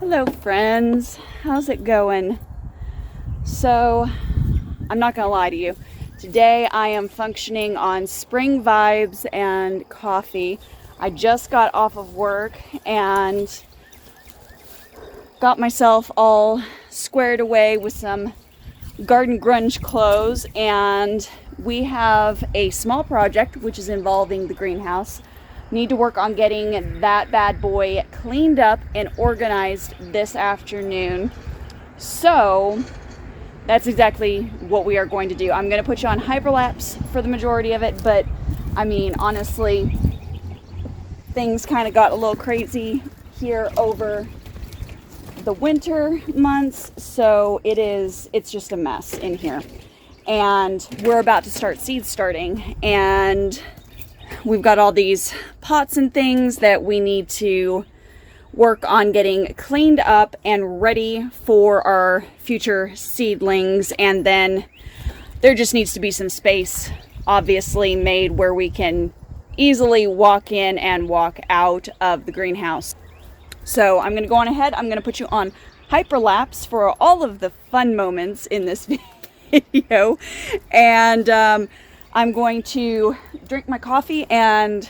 Hello friends, how's it going? So, I'm not gonna lie to you. Today I am functioning on spring vibes and coffee. I just got off of work and got myself all squared away with some garden grunge clothes, and we have a small project which is involving the greenhouse. Need to work on getting that bad boy cleaned up and organized this afternoon. So that's exactly what we are going to do. I'm going to put you on hyperlapse for the majority of it, but I mean, honestly, things kind of got a little crazy here over the winter months, so it's just a mess in here. And we're about to start seed starting, and we've got all these pots and things that we need to work on getting cleaned up and ready for our future seedlings. And then there just needs to be some space obviously made where we can easily walk in and walk out of the greenhouse. So I'm going to go on ahead. I'm going to put you on hyperlapse for all of the fun moments in this video. And I'm going to drink my coffee and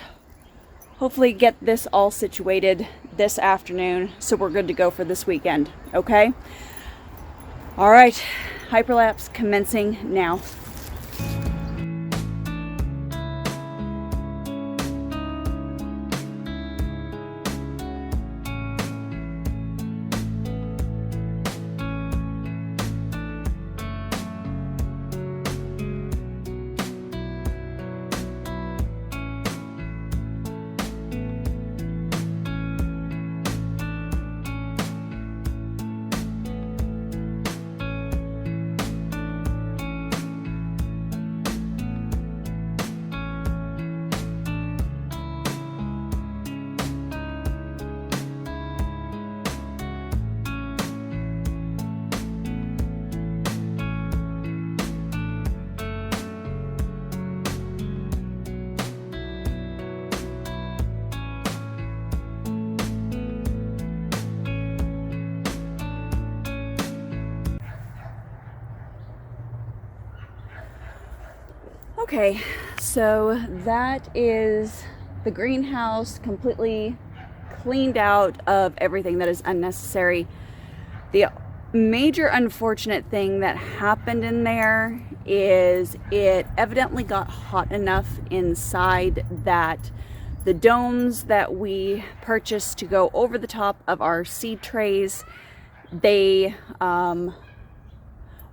hopefully get this all situated this afternoon so we're good to go for this weekend, okay? All right, hyperlapse commencing now. Okay, so that is the greenhouse completely cleaned out of everything that is unnecessary. The major unfortunate thing that happened in there is it evidently got hot enough inside that the domes that we purchased to go over the top of our seed trays, they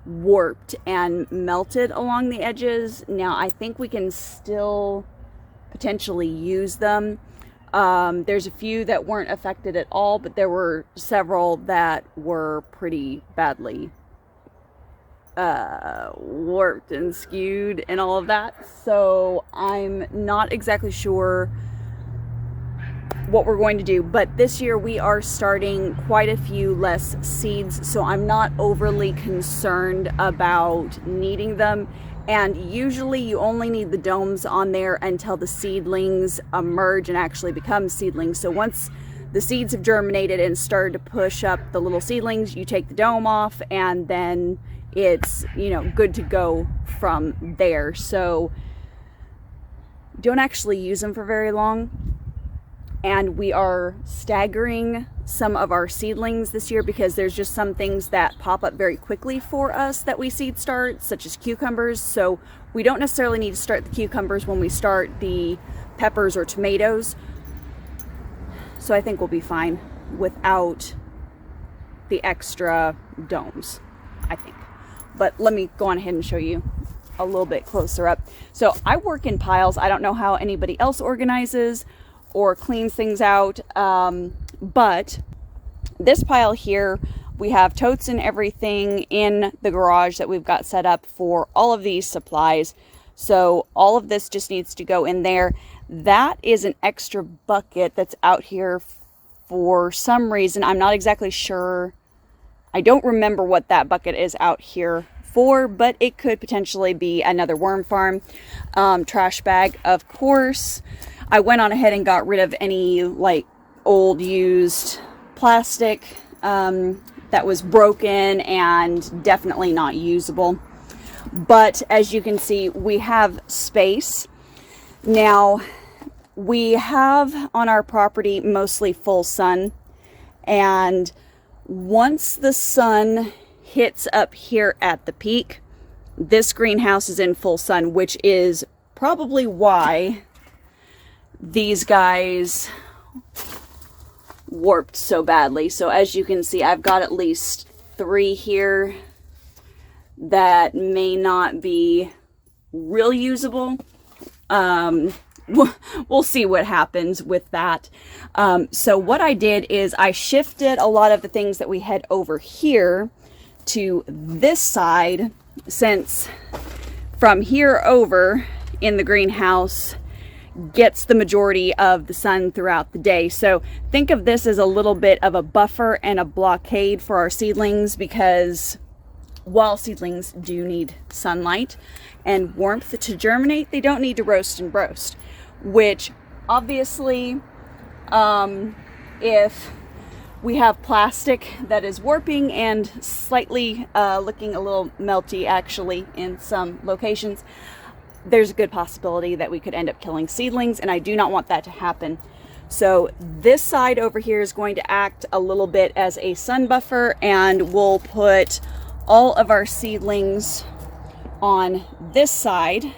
warped and melted along the edges. Now I think we can still potentially use them. There's a few that weren't affected at all, but there were several that were pretty badly warped and skewed and all of that. So I'm not exactly sure what we're going to do, but this year we are starting quite a few less seeds, so I'm not overly concerned about needing them. And usually you only need the domes on there until the seedlings emerge and actually become seedlings. So once the seeds have germinated and started to push up the little seedlings, you take the dome off and then it's, you know, good to go from there. So don't actually use them for very long. And we are staggering some of our seedlings this year because there's just some things that pop up very quickly for us that we seed start, such as cucumbers. So we don't necessarily need to start the cucumbers when we start the peppers or tomatoes. So I think we'll be fine without the extra domes, I think. But let me go on ahead and show you a little bit closer up. So I work in piles. I don't know how anybody else organizes or cleans things out, but this pile here, we have totes and everything in the garage that we've got set up for all of these supplies. So all of this just needs to go in there. That is an extra bucket that's out here for some reason. I'm not exactly sure. I don't remember what that bucket is out here for, but it could potentially be another worm farm. Trash bag, of course. I went on ahead and got rid of any like old used plastic that was broken and definitely not usable. But as you can see, we have space. Now, we have on our property mostly full sun, and once the sun hits up here at the peak, this greenhouse is in full sun, which is probably why these guys warped so badly. So as you can see, I've got at least 3 here that may not be real usable. We'll see what happens with that. So what I did is I shifted a lot of the things that we had over here to this side, since from here over in the greenhouse gets the majority of the sun throughout the day. So think of this as a little bit of a buffer and a blockade for our seedlings, because while seedlings do need sunlight and warmth to germinate, they don't need to roast and roast, which obviously if we have plastic that is warping and slightly looking a little melty actually in some locations, there's a good possibility that we could end up killing seedlings, and I do not want that to happen. So this side over here is going to act a little bit as a sun buffer, and we'll put all of our seedlings on this side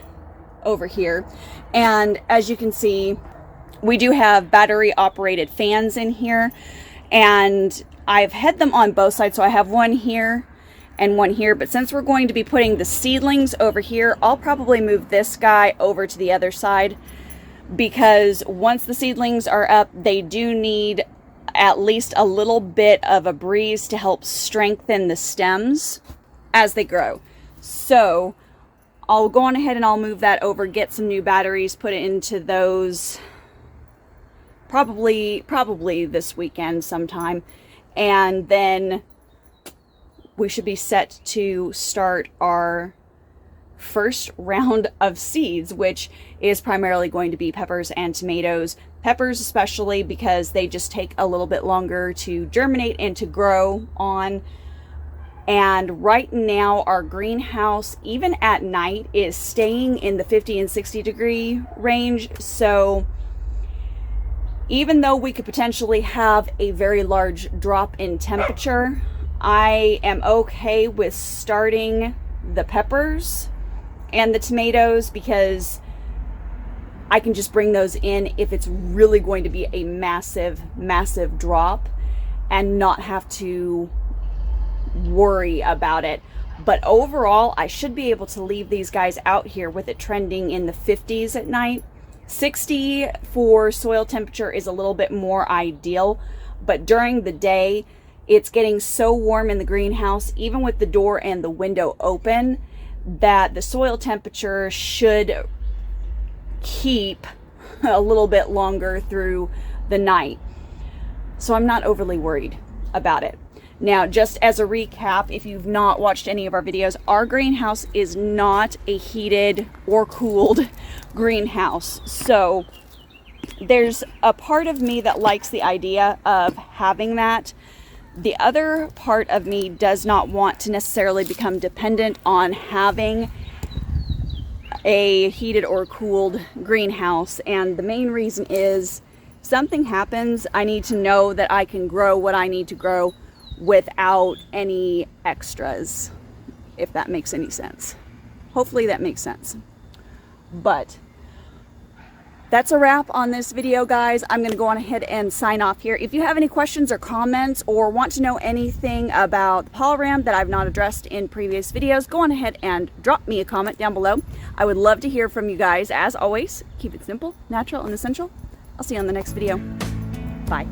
over here. And as you can see, we do have battery operated fans in here, and I've had them on both sides. So I have one here and one here, but since we're going to be putting the seedlings over here, I'll probably move this guy over to the other side, because once the seedlings are up, they do need at least a little bit of a breeze to help strengthen the stems as they grow. So I'll go on ahead and I'll move that over, get some new batteries, put it into those probably this weekend sometime, and then we should be set to start our first round of seeds, which is primarily going to be peppers and tomatoes. Peppers especially because they just take a little bit longer to germinate and to grow on. And right now our greenhouse, even at night, is staying in the 50 and 60 degree range. So even though we could potentially have a very large drop in temperature, I am okay with starting the peppers and the tomatoes, because I can just bring those in if it's really going to be a massive drop and not have to worry about it. But overall, I should be able to leave these guys out here with it trending in the 50s at night. 60 for soil temperature is a little bit more ideal, but during the day, it's getting so warm in the greenhouse, even with the door and the window open, that the soil temperature should keep a little bit longer through the night. So I'm not overly worried about it. Now, just as a recap, if you've not watched any of our videos, our greenhouse is not a heated or cooled greenhouse. So there's a part of me that likes the idea of having that. The other part of me does not want to necessarily become dependent on having a heated or cooled greenhouse. And the main reason is, something happens, I need to know that I can grow what I need to grow without any extras, if that makes any sense. Hopefully that makes sense. But that's a wrap on this video, guys. I'm going to go on ahead and sign off here. If you have any questions or comments, or want to know anything about the Polaram that I've not addressed in previous videos, go on ahead and drop me a comment down below. I would love to hear from you guys. As always, keep it simple, natural, and essential. I'll see you on the next video. Bye.